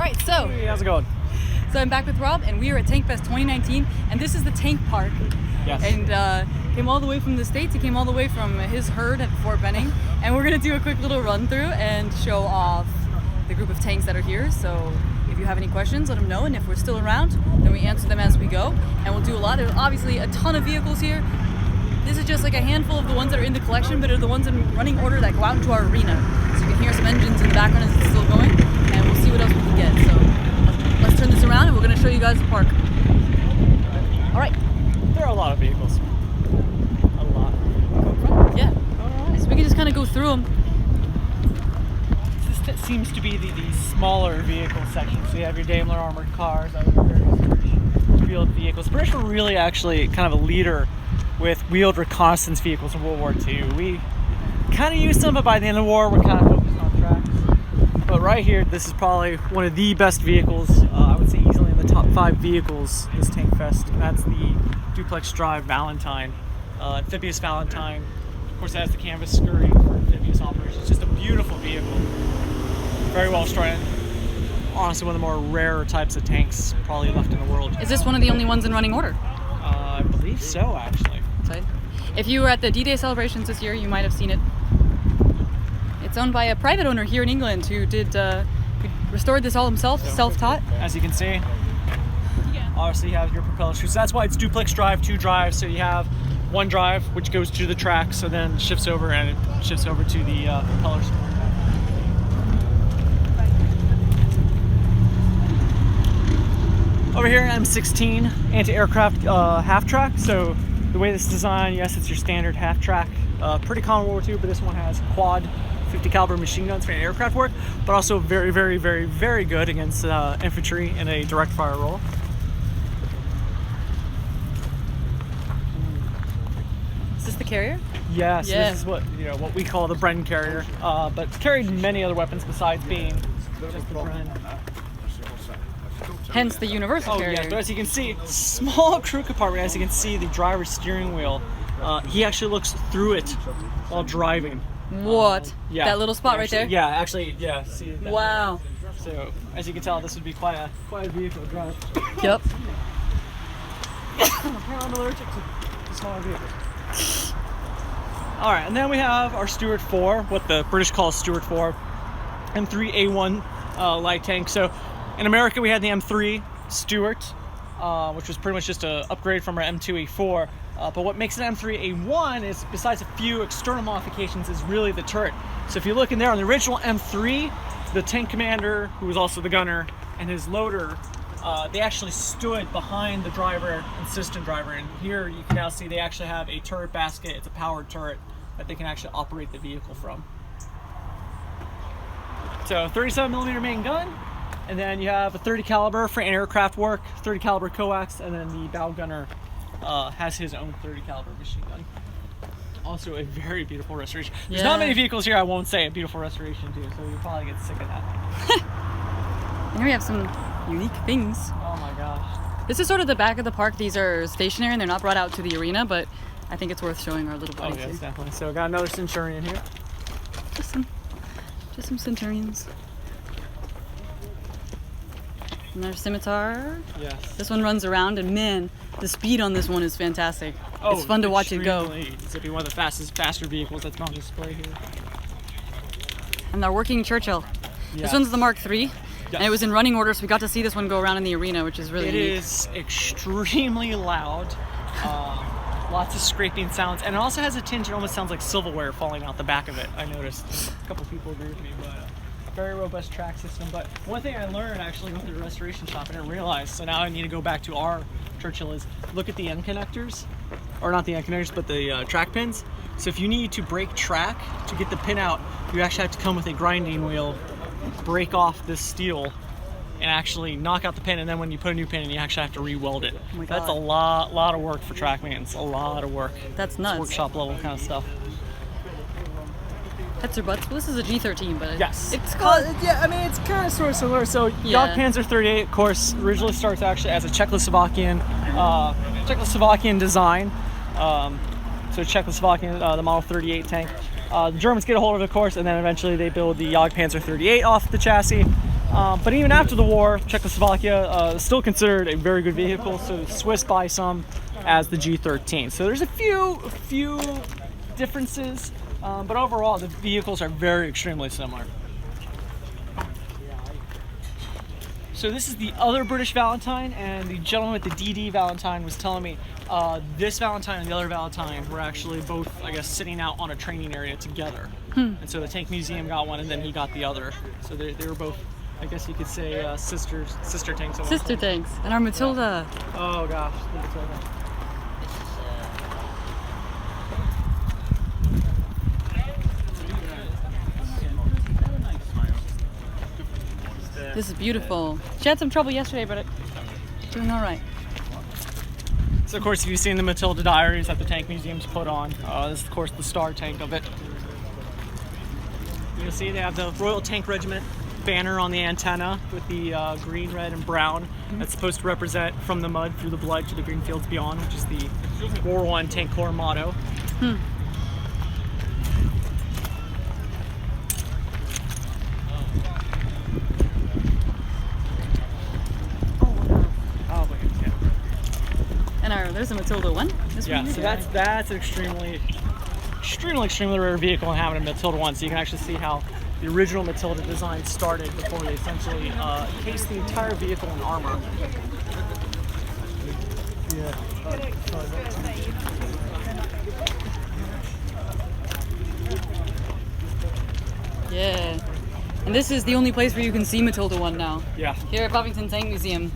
Alright, so Hey, how's it going? So I'm back with Rob, and we are at Tankfest 2019, and this is the tank park. Yes. And came all the way from the States. He came all the way from his herd at Fort Benning, and we're gonna do a quick little run through and show off the group of tanks that are here. So if you have any questions, let them know, and if we're still around, then we answer them as we go. And we'll do a lot. There's obviously a ton of vehicles here. This is just like a handful of the ones that are in the collection, but are the ones in running order that go out into our arena. So you can hear some engines in the background as it's still going, and we'll see what else we can get. So let's turn this around, and we're gonna show you guys the park. All right. There are a lot of vehicles. A lot. Yeah. So we can just kind of go through them. This seems to be the smaller vehicle section. So you have your Daimler armored cars, other various wheeled vehicles. British were really actually kind of a leader with wheeled reconnaissance vehicles in World War II. We kind of used them, but by the end of the war, we're kind of focused on tracks. But right here, this is probably one of the best vehicles. I would say easily in the top 5 vehicles this Tankfest. And that's the Duplex Drive Valentine, amphibious Valentine. Of course, it has the canvas skirting for amphibious operations. It's just a beautiful vehicle. Very well strung. Honestly, one of the more rarer types of tanks probably left in the world. Is this one of the only ones in running order? I believe so, actually. If you were at the D-Day celebrations this year, you might have seen it. It's owned by a private owner here in England who who restored this all himself, self-taught. As you can see, obviously you have your propeller screws. So that's why it's Duplex Drive, 2 drives. So you have one drive which goes to the track, so then shifts over and it shifts over to the propeller screw. Over here, M16 anti-aircraft half-track. So the way this is designed, yes, it's your standard half-track. Pretty common in World War II, but this one has quad 50 caliber machine guns for aircraft work, but also very, very, very, very good against infantry in a direct fire role. Is this the carrier? Yes, Yeah. This is what we call the Bren carrier, but carried many other weapons besides being just the Bren. Hence the universal carrier. Yeah, so as you can see, small crew compartment. As you can see, the driver's steering wheel, he actually looks through it while driving. What? Yeah. That little spot right there? Yeah, actually, yeah. See that? Wow. So, as you can tell, this would be quite a vehicle to drive. Yep. Apparently I'm allergic to smaller vehicles. Alright, and then we have our Stuart 4, what the British call Stuart 4, M3A1 light tank. So, in America, we had the M3 Stuart, which was pretty much just an upgrade from our M2A4. But what makes an M3A1 is, besides a few external modifications, is really the turret. So if you look in there on the original M3, the tank commander, who was also the gunner, and his loader, they actually stood behind the driver and assistant driver. And here you can now see they actually have a turret basket. It's a powered turret that they can actually operate the vehicle from. So 37mm main gun. And then you have a 30 caliber for aircraft work, 30 caliber coax, and then the bow gunner has his own 30 caliber machine gun. Also a very beautiful restoration. There's not many vehicles here I won't say a beautiful restoration to, so you'll probably get sick of that. And here we have some unique things. Oh my gosh. This is sort of the back of the park. These are stationary and they're not brought out to the arena, but I think it's worth showing our little buddies. Oh yes, definitely. So got another Centurion here. Just some Centurions. Another Scimitar. Yes. This one runs around, and man, the speed on this one is fantastic. It's fun to watch it go. It's gonna be one of the faster vehicles that's on display here. And our working Churchill. Yes. This one's the Mark III, and it was in running order, so we got to see this one go around in the arena, which is really neat. It is extremely loud. Lots of scraping sounds, and it also has a tinge. It almost sounds like silverware falling out the back of it. I noticed. A couple people agree with me, but very robust track system. But one thing I learned actually going through the restoration shop, I didn't realize, so now I need to go back to our Churchill, is look at the end connectors, or not the end connectors, but the track pins. So if you need to break track to get the pin out, you actually have to come with a grinding wheel, break off this steel, and actually knock out the pin, and then when you put a new pin in, you actually have to re-weld it. Oh my God. That's a lot of work for TrackMan. It's a lot of work. That's nuts. It's workshop level kind of stuff. Heads or butts? Well, this is a G13, but Yes. it's called. Yeah, I mean, it's kind of sort of similar. So, Yeah. Jagdpanzer 38, of course, originally starts actually as a Czechoslovakian design. So Czechoslovakian, the Model 38 tank. The Germans get a hold of it, of course, and then eventually they build the Jagdpanzer 38 off the chassis. But even after the war, Czechoslovakia is still considered a very good vehicle, so the Swiss buy some as the G13. So there's a few differences, but overall the vehicles are very extremely similar. So this is the other British Valentine, and the gentleman with the DD Valentine was telling me this Valentine and the other Valentine were actually both, I guess, sitting out on a training area together. And so the Tank Museum got one, and then he got the other. So they were both, I guess you could say, sister tanks. Sister tanks. And our Matilda. Yeah. Oh gosh, the Matilda. This is beautiful. She had some trouble yesterday, but doing all right. So of course, if you've seen the Matilda diaries that the Tank Museum's put on, this is of course the star tank of it. You'll see they have the Royal Tank Regiment banner on the antenna with the green, red, and brown. That's supposed to represent from the mud through the blood to the green fields beyond, which is the War I Tank Corps motto. And there's a Matilda one. This Yeah, one so that's an extremely rare vehicle in having a Matilda one. So you can actually see how the original Matilda design started before they essentially encased the entire vehicle in armor. Yeah. And this is the only place where you can see Matilda one now. Yeah. Here at Bovington Tank Museum.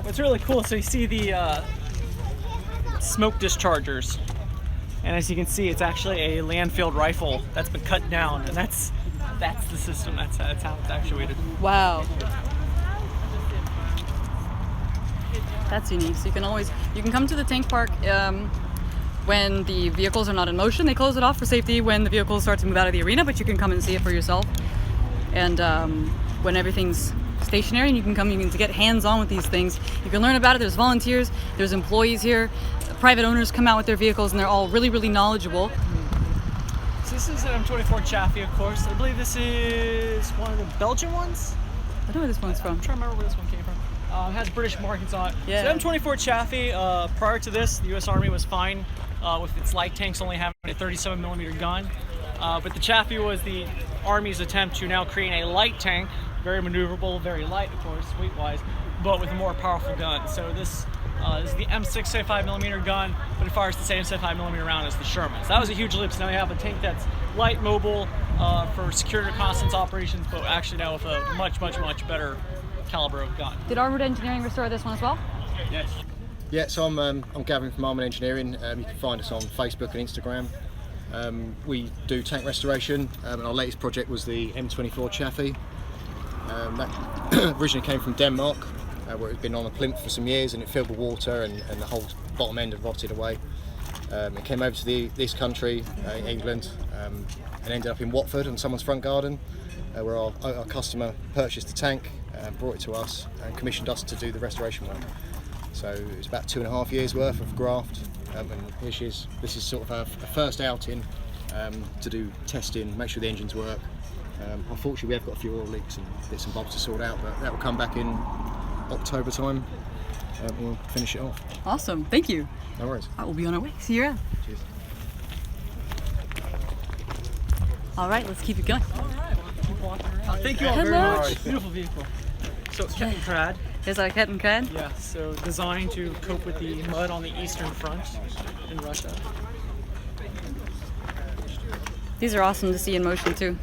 What's really cool, so you see the smoke dischargers, and as you can see, it's actually a land-field rifle that's been cut down, and that's the system. That's how it's actuated. Wow. That's unique. So you can come to the tank park when the vehicles are not in motion. They close it off for safety when the vehicles start to move out of the arena, but you can come and see it for yourself. And when everything's stationary, and you can get hands-on with these things. You can learn about it. There's volunteers, there's employees here, private owners come out with their vehicles, and they're all really, really knowledgeable. So this is an M24 Chaffee, of course. I believe this is one of the Belgian ones. I don't know where this one's from. I'm trying to remember where this one came from. It has British markings on it. Yeah. So M24 Chaffee, prior to this, the U.S. Army was fine with its light tanks only having a 37mm gun. But the Chaffee was the Army's attempt to now create a light tank, very maneuverable, very light, of course, weight-wise, but with a more powerful gun. So this is the M6 75mm gun, but it fires the same 75mm round as the Sherman. So that was a huge leap. So now you have a tank that's light, mobile, for secure reconnaissance operations, but actually now with a much, much, much better caliber of gun. Did Armored Engineering restore this one as well? Yes. Yeah, so I'm Gavin from Armored Engineering. You can find us on Facebook and Instagram. We do tank restoration, and our latest project was the M24 Chaffee. That originally came from Denmark, where it had been on a plinth for some years, and it filled with water, and the whole bottom end had rotted away. It came over to this country, England, and ended up in Watford on someone's front garden, where our customer purchased the tank, brought it to us, and commissioned us to do the restoration work. So it was about 2.5 years worth of graft, and this is sort of our first outing to do testing, make sure the engines work. Unfortunately, we have got a few oil leaks and bits and bobs to sort out, but that will come back in October time. We'll finish it off. Awesome, thank you. No worries. I will be on our way. See you around. Cheers. All right, let's keep it going. All right, well, keep walking around. Thank you all very Hello. much. Beautiful vehicle. So Gepard. Here's our cat and crab. Yeah, so designed to cope with the mud on the eastern front in Russia. These are awesome to see in motion too.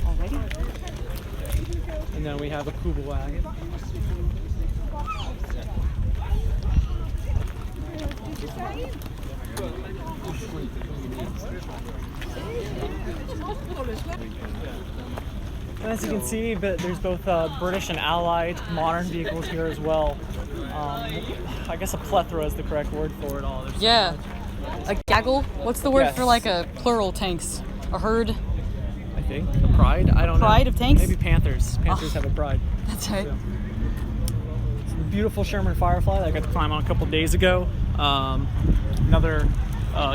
Alrighty. And then we have a Kuba wagon. And as you can see, but there's both British and Allied modern vehicles here as well. I guess a plethora is the correct word for it all. There's Yeah. A gaggle? What's the word Yes. for like a plural tanks? A herd? I think a pride. I don't know. Pride of tanks? Maybe Panthers. Panthers have a pride. That's right. So, it's a beautiful Sherman Firefly that I got to climb on a couple days ago. Another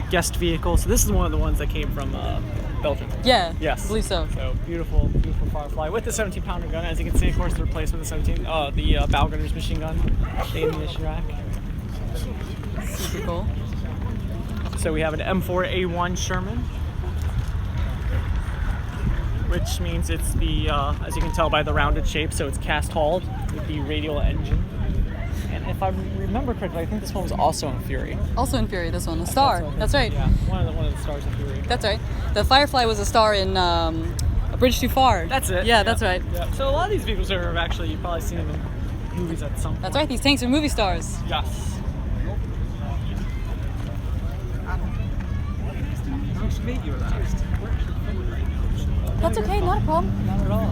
guest vehicle. So this is one of the ones that came from Belgium. Yeah. Yes. I believe so. So beautiful, beautiful Firefly with the 17-pounder gun. As you can see, of course, the replacement of the bow gunner's machine gun, the ammunition rack. Super cool. So we have an M4A1 Sherman, which means it's the, as you can tell by the rounded shape, so it's cast hauled with the radial engine. And if I remember correctly, I think this one was also in Fury. Also in Fury, this one, a star. That's right. Yeah, one of the stars in Fury. That's right. The Firefly was a star in A Bridge Too Far. That's it. Yeah, that's right. Yeah. So a lot of these vehicles are actually, you've probably seen them in movies at some point. That's right. These tanks are movie stars. Yes. That's okay, not a problem. Not at all.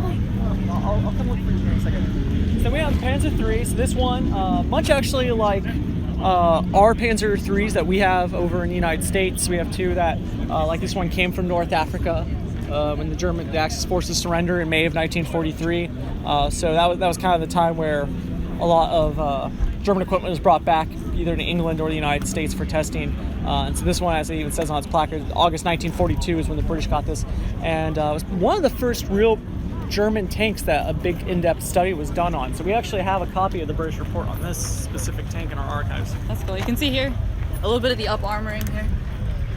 I'll come look for you in a second. So we have Panzer III. So this one, much actually like our Panzer IIIs that we have over in the United States. We have two that, like this one, came from North Africa when the Axis forces surrendered in May of 1943. So that was kind of the time where a lot of German equipment was brought back either to England or the United States for testing. And so this one, as it even says on its placard, August 1942 is when the British got this. And it was one of the first real German tanks that a big in-depth study was done on. So we actually have a copy of the British report on this specific tank in our archives. That's cool. You can see here a little bit of the up armoring here.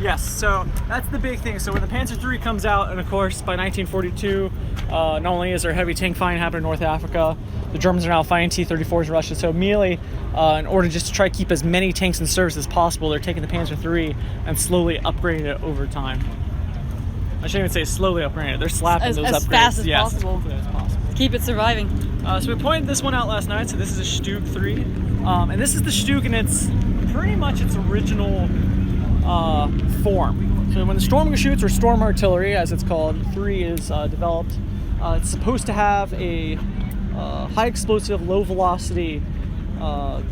Yes, so that's the big thing. So when the Panzer III comes out, and of course by 1942, not only is there heavy tank fighting happening in North Africa, the Germans are now fighting T-34s in Russia. So immediately, in order just to try to keep as many tanks in service as possible, they're taking the Panzer III and slowly upgrading it over time. I shouldn't even say slowly upgrading it. They're slapping those upgrades. As fast as yes, possible. As quickly as possible. Keep it surviving. So we pointed this one out last night. So this is a Stug 3. And this is the Stug in its pretty much its original form. So when the storm shoots, or storm artillery as it's called, 3 is developed. It's supposed to have a high explosive, low velocity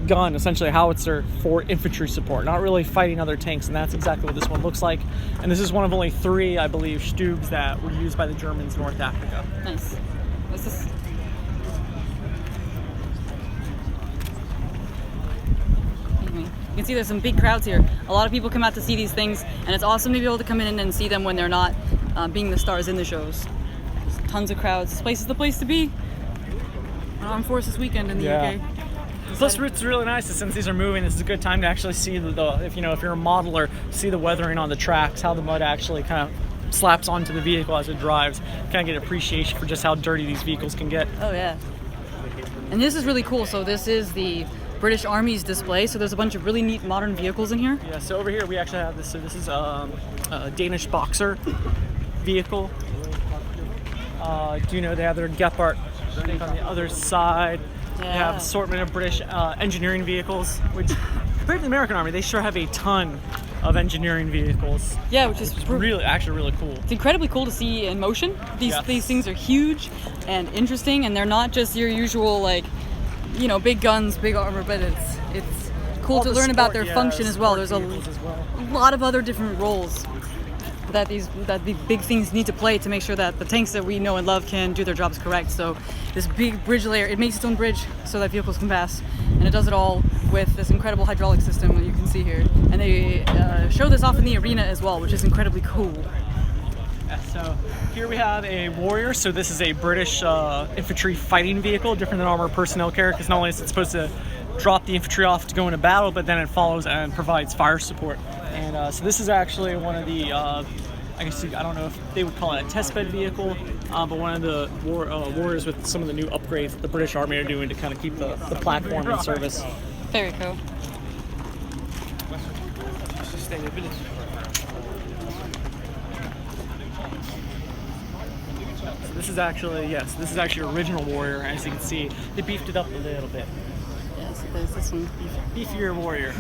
gun, essentially a howitzer for infantry support, not really fighting other tanks, and that's exactly what this one looks like. And this is one of only 3, I believe, Stugs that were used by the Germans in North Africa. Nice. What's this? You can see there's some big crowds here. A lot of people come out to see these things, and it's awesome to be able to come in and see them when they're not being the stars in the shows. There's tons of crowds. This place is the place to be on Armed Forces Weekend in the UK. Plus, it's really nice that since these are moving, this is a good time to actually see if you're a modeler, see the weathering on the tracks, how the mud actually kind of slaps onto the vehicle as it drives. Kind of get appreciation for just how dirty these vehicles can get. Oh yeah. And this is really cool. So this is the British Army's display. So there's a bunch of really neat modern vehicles in here. Yeah. So over here we actually have this. So this is a Danish Boxer vehicle. Do you know they have their Gepard on the other side? Yeah. They have assortment of British engineering vehicles, which compared to the American Army, they sure have a ton of engineering vehicles. Yeah, which is really cool. It's incredibly cool to see in motion. These things are huge and interesting, and they're not just your usual big guns, big armor, but it's cool to learn about their function as well. There's a lot of other different roles that the big things need to play to make sure that the tanks that we know and love can do their jobs correct. So this big bridge layer, it makes its own bridge so that vehicles can pass, and it does it all with this incredible hydraulic system that you can see here. And they show this off in the arena as well, which is incredibly cool. So here we have a Warrior. So this is a British infantry fighting vehicle, different than armored personnel carrier, because not only is it supposed to drop the infantry off to go into battle, but then it follows and provides fire support. And so this is actually one of the, I don't know if they would call it a testbed vehicle, but one of the Warriors with some of the new upgrades that the British Army are doing to kind of keep the platform in service. Very cool. So this is actually original Warrior. As you can see, they beefed it up a little bit. Yeah, so there's this one. Beefier Warrior.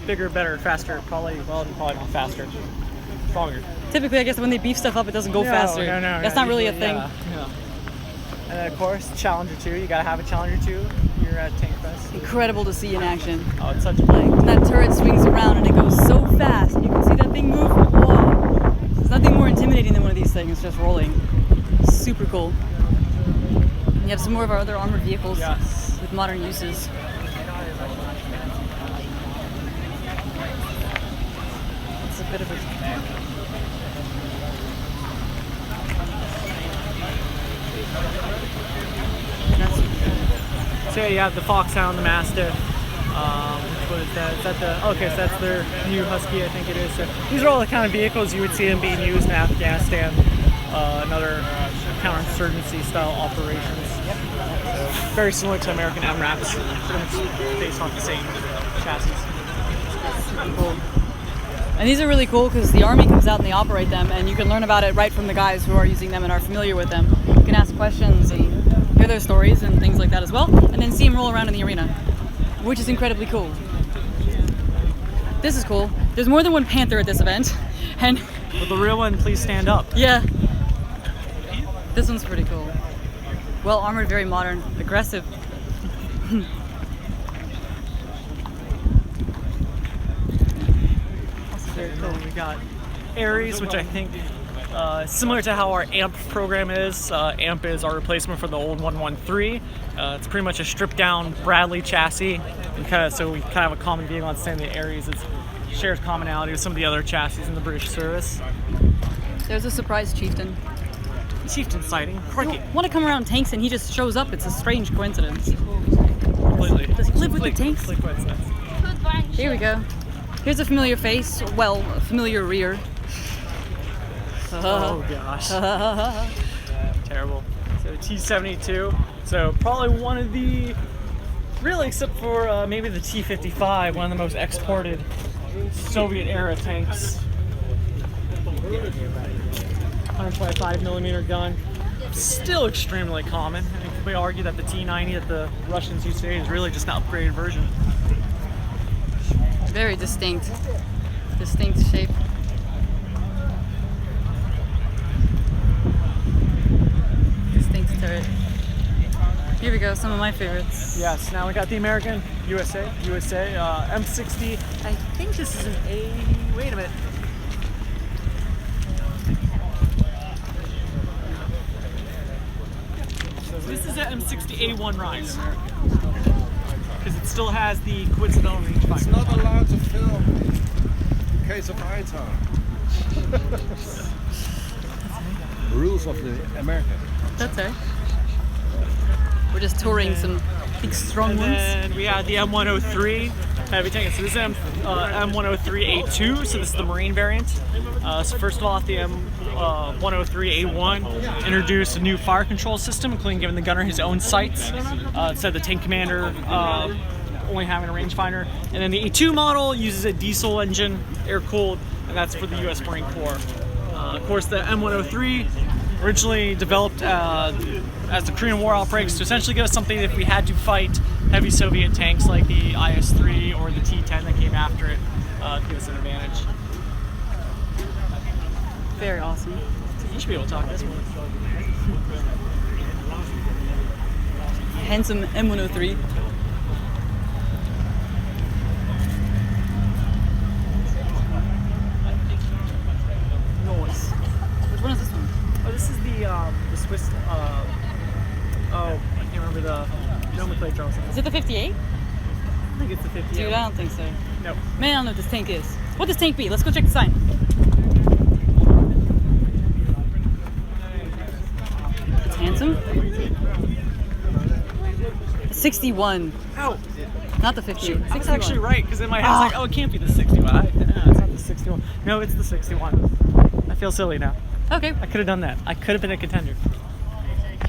Bigger, better, faster, probably not faster. Stronger. Typically, I guess when they beef stuff up, it doesn't go faster. No, That's not really a thing. Yeah. And then, of course, Challenger 2. You gotta have a Challenger 2 here at Tankfest. Incredible to see in action. Oh, it's such a when that turret swings around and it goes so fast, you can see that thing move. Whoa! There's nothing more intimidating than one of these things just rolling. Super cool. And you have some more of our other armored vehicles with modern uses. It's a bit of a So yeah, you have the Foxhound, the Mastiff. What is that? Is that the? Okay, so that's their new Husky, I think it is. So these are all the kind of vehicles you would see them being used in Afghanistan and other counterinsurgency style operations. So very similar to American MRAPs, pretty much based off the same chassis. Cool. And these are really cool because the Army comes out and they operate them, and you can learn about it right from the guys who are using them and are familiar with them. You can ask questions and hear their stories and things like that as well, and then see them roll around in the arena, which is incredibly cool. This is cool. There's more than one Panther at this event, and Will the real one please stand up? yeah, this one's pretty cool. Well armored, very modern, aggressive. Very cool. We got Aries, which I think similar to how our AMP program is. AMP is our replacement for the old 113. It's pretty much a stripped down Bradley chassis. So we kind of have a common vehicle. Understanding the Aries shares commonality with some of the other chassis in the British service. There's a surprise chieftain. Chieftain sighting. Crikey. Want to come around tanks and he just shows up. It's a strange coincidence. Completely. Does he live with the tanks? Complete coincidence. Here we go. Here's a familiar face. Well, a familiar rear. Oh gosh. Terrible. So T-72. So probably one of the, really except for maybe the T-55, one of the most exported Soviet era tanks. 125mm gun. Still extremely common. I mean, we argue that the T-90 that the Russians use today is really just an upgraded version. Very distinct shape. Distinct turret. Here we go, some of my favorites. Yes, now we got the American USA M60. I think this is an A. Wait a minute. So this is an M60A1 Rise. Because it still has the coincidental rangefinder. It's not allowed to film in case of ITAR. Rules of the American. That's right. We're just touring some big strong And ones. then we had the M103 heavy tank. So this is M103A2, so this is the Marine variant. So first of all, the M103A1 introduced a new fire control system, including giving the gunner his own sights instead of the tank commander only having a rangefinder. And then the A2 model uses a diesel engine, air-cooled, and that's for the U.S. Marine Corps. Of course, the M103 originally developed as the Korean War outbreaks to essentially give us something if we had to fight heavy Soviet tanks like the IS-3 or the T-10 that came after it to give us an advantage. Very awesome. You should be able to talk this one. Handsome M103. Noise. Which one is this one? Oh, this is the Swiss. I can't remember the nomenclature. Is it the 58? I think it's the 50. Dude, I don't think so. No. Man, I don't know what this tank is. What does tank be? Let's go check the sign. It's handsome. 61. Ow! Not the 58. Shoot, I was 61. actually right because in my head I was like, oh, it can't be the 61. It's not the 61. No, it's the 61. I feel silly now. Okay. I could have done that. I could have been a contender.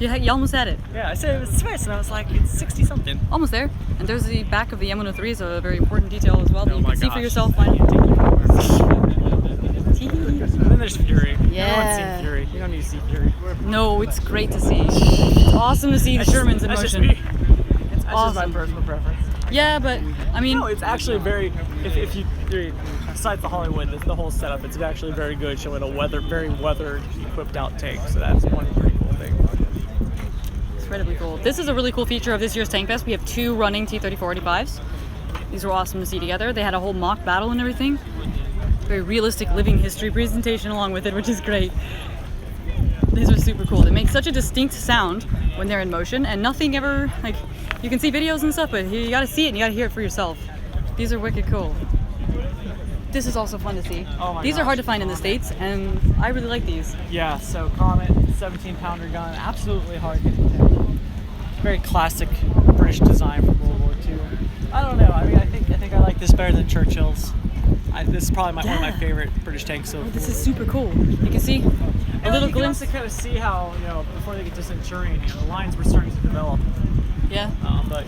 You almost had it. Yeah, I said it was Swiss, and I was like, it's 60 something. Almost there. And there's the back of the M103 is a very important detail as well that Oh you my can see for gosh. yourself. I can't take it anymore. Tee. And then there's Fury. Yeah. Everyone's seen Fury. You don't need to see Fury. No, it's great to see. It's awesome to see the Shermans in That's just motion. me. It's awesome. just my personal preference. Yeah, but I mean, No, it's actually very. If you besides the Hollywood, the whole setup, it's actually very good, showing a very weathered, equipped out tank. So that's one pretty cool thing. incredibly cool. This is a really cool feature of this year's Tankfest. We have 2 running T-34-85s. These were awesome to see together. They had a whole mock battle and everything. Very realistic living history presentation along with it, which is great. These are super cool. They make such a distinct sound when they're in motion, and nothing ever, like, you can see videos and stuff, but you gotta see it and you gotta hear it for yourself. These are wicked cool. This is also fun to see. Oh my These are gosh, hard to find in the States, and I really like these. Yeah, so Comet 17-pounder gun, absolutely hard hitting tank. Very classic British design from World War II. I don't know. I mean, I think I like this better than Churchill's. This is probably one of my favorite British tanks. So This is super cool. You can see a little glimpse. to kind of see how before they get to Centurion, the lines were starting to develop. Yeah. But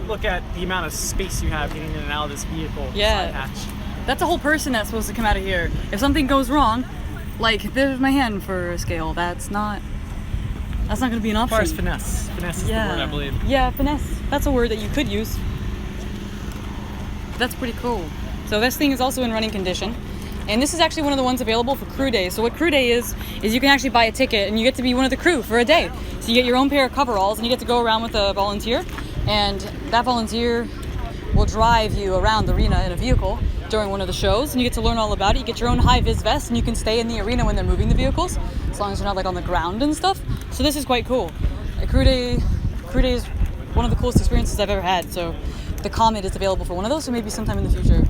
look at the amount of space you have getting in and out of this vehicle. Yeah. Side hatch. That's a whole person that's supposed to come out of here. If something goes wrong, like there's my hand for scale, that's not going to be an As option. far as finesse. Finesse is the word, I believe. Yeah, finesse. That's a word that you could use. That's pretty cool. So this thing is also in running condition. And this is actually one of the ones available for crew day. So what crew day is you can actually buy a ticket and you get to be one of the crew for a day. So you get your own pair of coveralls and you get to go around with a volunteer. And that volunteer will drive you around the arena in a vehicle during one of the shows, and you get to learn all about it. You get your own high-vis vest, and you can stay in the arena when they're moving the vehicles, as long as you're not like on the ground and stuff. So this is quite cool. Crew day is one of the coolest experiences I've ever had. So the Comet is available for one of those, so maybe sometime in the future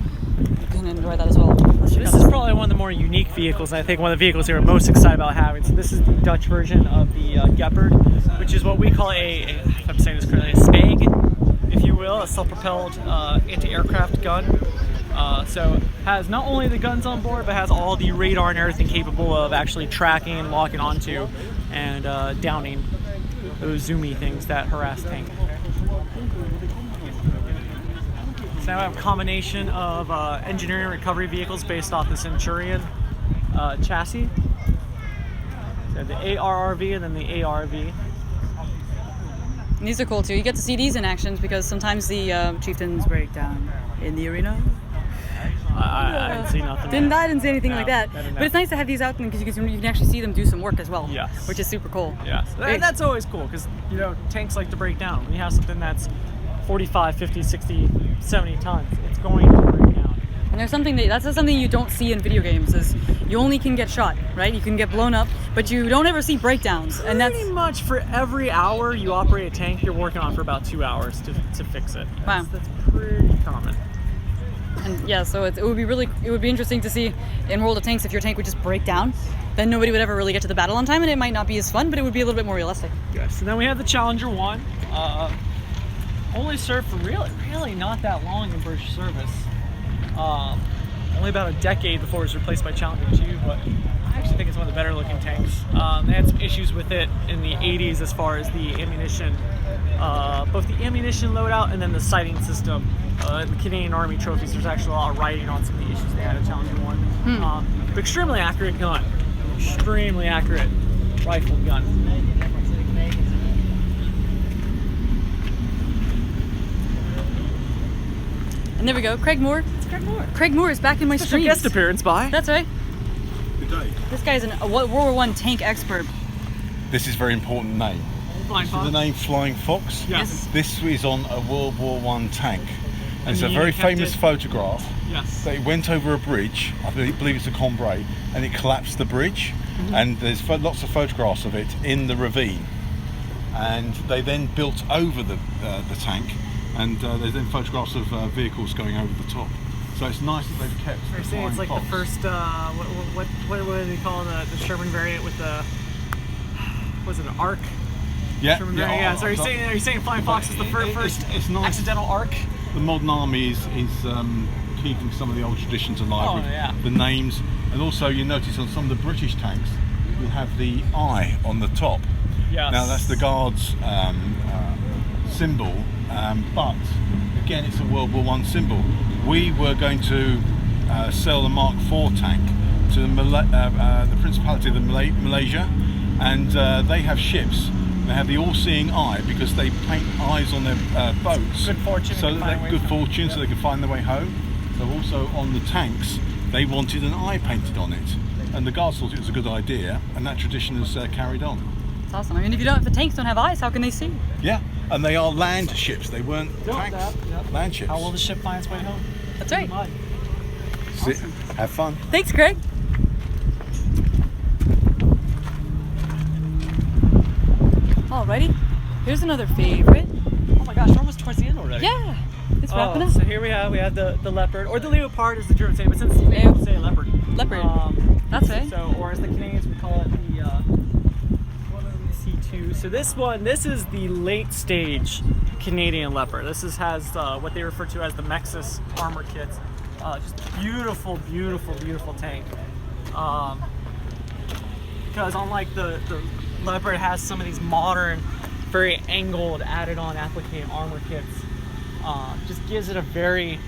you can enjoy that as well. This is probably one of the more unique vehicles, and I think one of the vehicles they were most excited about having. So this is the Dutch version of the Gepard, which is what we call if I'm saying this correctly, a SPAG, if you will, a self-propelled anti-aircraft gun. So has not only the guns on board, but has all the radar and everything capable of actually tracking, locking onto, and downing those zoomy things that harass tank. So now we have a combination of engineering recovery vehicles based off the Centurion chassis. So the ARRV and then the ARV. And these are cool too. You get to see these in actions because sometimes the chieftains break down in the arena. I didn't see nothing. I didn't see anything No, like that. I didn't But it's nice to have these out because you can actually see them do some work as well. Yes. Which is super cool. Yes. And that's always cool because, tanks like to break down. When you have something that's 45, 50, 60, 70 tons, it's going to break down. And there's something that's something you don't see in video games is you only can get shot, right? You can get blown up, but you don't ever see breakdowns. And that's Pretty much for every hour you operate a tank, you're working on for about 2 hours to fix it. Wow. That's pretty common. And yeah, so it would be interesting to see in World of Tanks if your tank would just break down, then nobody would ever really get to the battle on time, and it might not be as fun, but it would be a little bit more realistic. Yes. And then we have the Challenger 1. Only served for really not that long in British service. Only about a decade before it was replaced by Challenger 2, but I actually think it's one of the better looking tanks. They had some issues with it in the 80s as far as the ammunition, both the ammunition loadout and then the sighting system. In the Canadian Army trophies, there's actually a lot of writing on some of the issues they had at Challenger 1. But extremely accurate gun. Extremely accurate rifle gun. And there we go, Craig Moore. It's Craig Moore. Craig Moore is back in my Special streams. guest appearance by. That's right. Good day. This guy's a World War I tank expert. This is a very important name. Flying So the name Flying Fox. Yes. This is on a World War I tank. And it's a you very kept famous it- photograph. Yes. That it went over a bridge, I believe it's a Cambrai, and it collapsed the bridge. And there's lots of photographs of it in the ravine. And they then built over the tank, and there's then photographs of vehicles going over the top. So it's nice that they've kept They're the saying it's Flying like Fox. the first, what do they call the Sherman variant with the, was it an arc? Yeah, Sherman variant, yeah. So are you saying Flying Fox is the first it's nice. accidental arc? The modern army is keeping some of the old traditions alive Oh, with yeah. the names, and also you notice on some of the British tanks you have the eye on the top. Yes. Now that's the Guards symbol, but again it's a World War I symbol. We were going to sell the Mark IV tank to the Principality of Malaysia, and they have ships. They have the all-seeing eye because they paint eyes on their boats. Good fortune. So that they, good fortune, so they can find their way home. So also on the tanks, they wanted an eye painted on it, and the Guards thought it was a good idea, and that tradition has carried on. It's awesome. I mean, if the tanks don't have eyes, how can they see? Yeah, and they are land ships. They weren't tanks. Land ships. How will the ship find its way home? That's right. Mud. Sit, have fun. Thanks, Craig. Alrighty, here's another favorite. Oh my gosh, we're almost towards the end already. Yeah, it's wrapping up. So here we have the leopard, or the leopard is the German saying, but since they have to say leopard. Leopard. That's right. So, or as the Canadians would call it, the C2. So this is the late stage Canadian leopard. This has what they refer to as the Mexus armor kits. Just beautiful, beautiful, beautiful tank. Because unlike the leopard, has some of these modern, very angled, added-on applique armor kits. Just gives it a very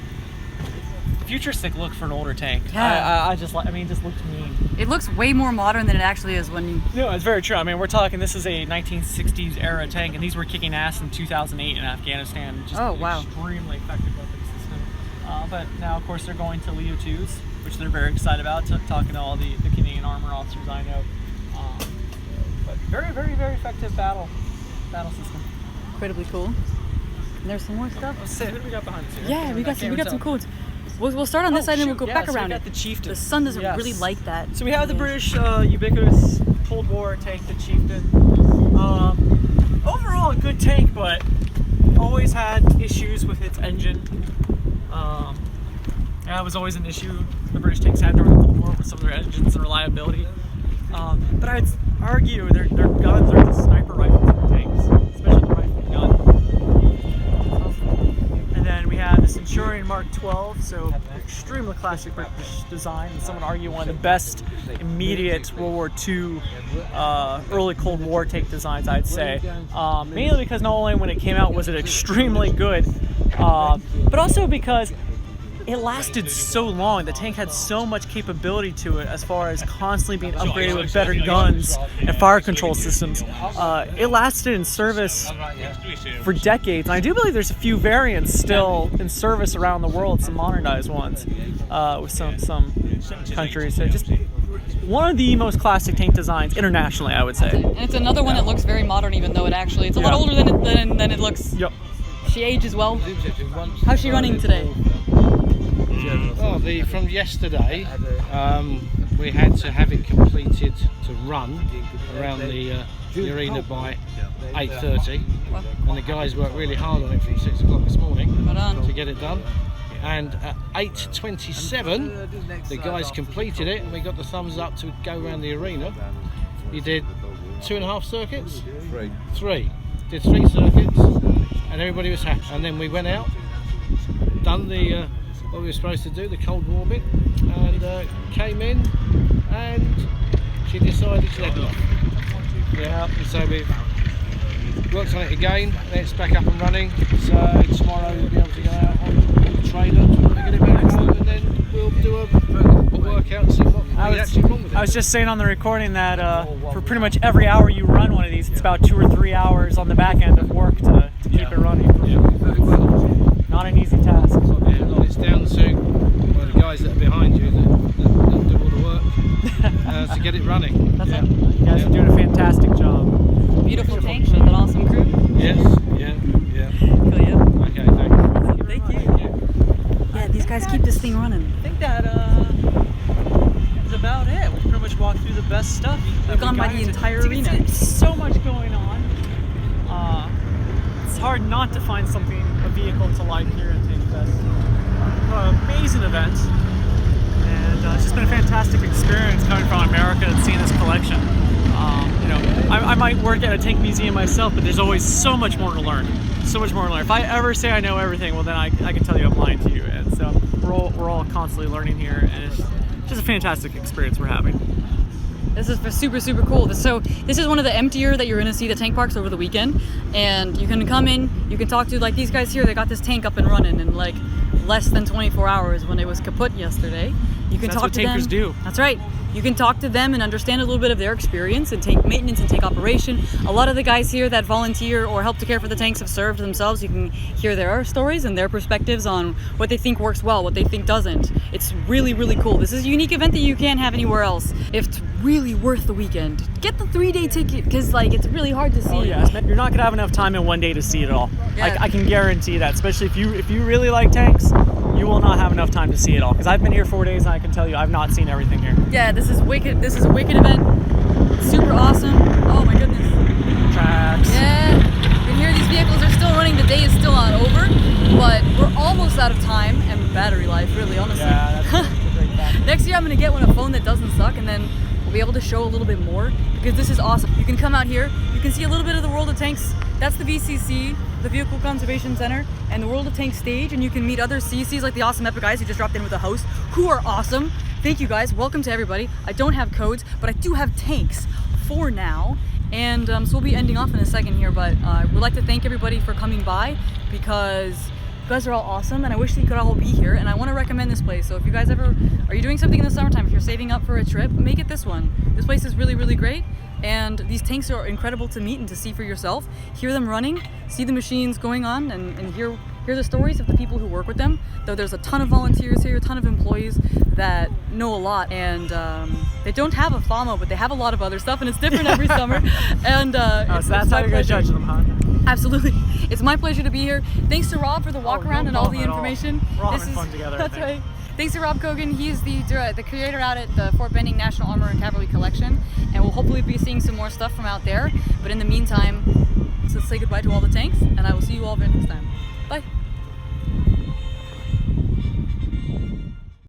futuristic look for an older tank. Yeah. I just like. I mean, it just looks mean. It looks way more modern than it actually is when you. No, it's very true. I mean, we're talking. This is a 1960s era tank, and these were kicking ass in 2008 in Afghanistan. Just extremely effective weapon system. But now, of course, they're going to Leo 2s, which they're very excited about. Talking to all the Canadian armor officers I know. But very, very, very effective battle system. Incredibly cool. And there's some more stuff. Let's see, who do we got behind us here? Yeah, we got some cool. We'll start on this side and we'll go back around. We got it. the Chieftain. The sun doesn't Yes. really like that. So we have the British ubiquitous Cold War tank, the Chieftain. Overall, a good tank, but always had issues with its engine. That was always an issue the British tanks had during the Cold War with some of their engines and reliability. But I would argue their guns are the sniper rifles for tanks, especially the rifle gun. And then we have the Centurion Mark 12, so extremely classic British design, and some would argue one of the best immediate World War II, early Cold War tank designs, I'd say. Mainly because not only when it came out was it extremely good, but also because it lasted so long. The tank had so much capability to it as far as constantly being upgraded with better guns and fire control systems. It lasted in service for decades, and I do believe there's a few variants still in service around the world, some modernized ones with some countries. So just one of the most classic tank designs internationally, I would say. And it's another one that looks very modern, even though it's a lot older than it looks. Yep. She ages well. How's she running today? Oh, from yesterday, we had to have it completed to run around the arena by 8:30, and the guys worked really hard on it from 6 o'clock this morning Well done. to get it done. And at 8:27, the guys completed it, and we got the thumbs up to go around the arena. He did 2.5 circuits? Three. Did 3 circuits, and everybody was happy. And then we went out, done the what we were supposed to do, the Cold War bit, and came in, and she decided she'd had enough. Yeah, so we've worked on it again, and it's back up and running. So tomorrow we'll be able to go out on the trailer to get it back home, and then we'll do a workout and see what we actually run with it. I was just saying on the recording that for pretty much every hour you run one of these, it's about 2 or 3 hours on the back end of work to keep it running. Yeah. Not an easy task. It's down to the guys that are behind you that do all the work to get it running. That's it. You guys are doing a fantastic job. Beautiful tank with an awesome crew. Yes, yeah. Cool, yeah. Okay, thanks. Thank you. Yeah, these guys keep this thing running. I think that is about it. We pretty much walked through the best stuff. We've gone by the entire arena. There's so much going on. It's hard not to find a vehicle to like here at Tankfest. Amazing event, and it's just been a fantastic experience coming from America and seeing this collection. I might work at a tank museum myself, but there's always so much more to learn. So much more to learn. If I ever say I know everything, well then I can tell you I'm lying to you. And so we're all constantly learning here, and it's just a fantastic experience we're having. This is super, super cool. So this is one of the emptier that you're going to see the tank parks over the weekend. And you can come in, you can talk to like these guys here. They got this tank up and running in like less than 24 hours when it was kaput yesterday. You can That's talk what to tankers them. do. That's right. You can talk to them and understand a little bit of their experience in tank maintenance and tank operation. A lot of the guys here that volunteer or help to care for the tanks have served themselves. You can hear their stories and their perspectives on what they think works well, what they think doesn't. It's really, really cool. This is a unique event that you can't have anywhere else. If it's really worth the weekend, get the 3-day ticket because it's really hard to see. Oh yeah, you're not gonna have enough time in one day to see it all. Yeah. I can guarantee that. Especially if you really like tanks, you will not have enough time to see it all. Because I've been here 4 days and I can tell you I've not seen everything here. Yeah, this is wicked. This is a wicked event. Super awesome. Oh my goodness. Tracks. Yeah. You can hear these vehicles are still running. The day is still not over, but we're almost out of time and battery life, really, honestly. Yeah, that's a great fact. Next year I'm gonna get a phone that doesn't suck, and then we'll be able to show a little bit more, because this is awesome. You can come out here, you can see a little bit of the World of Tanks. That's the VCC, the Vehicle Conservation Center, and the World of Tanks stage, and you can meet other CCs like the awesome Epic guys who just dropped in with a host, who are awesome. Thank you guys, welcome to everybody. I don't have codes, but I do have tanks for now. And so we'll be ending off in a second here, but we'd like to thank everybody for coming by, because you guys are all awesome and I wish you could all be here, and I want to recommend this place. So if you guys ever are you doing something in the summertime, if you're saving up for a trip, make it this one. This place is really, really great, and these tanks are incredible to meet and to see for yourself, hear them running, see the machines going on, and hear the stories of the people who work with them. Though there's a ton of volunteers here, a ton of employees that know a lot, and they don't have a FAMO, but they have a lot of other stuff, and it's different every summer. And So that's how you're gonna judge them, huh? Absolutely. It's my pleasure to be here. Thanks to Rob for the walk around and all the information. We're all having fun together. That's right. Thanks to Rob Cogan. He's the curator out at the Fort Benning National Armor and Cavalry Collection, and we'll hopefully be seeing some more stuff from out there. But in the meantime, let's say goodbye to all the tanks, and I will see you all next time. Bye.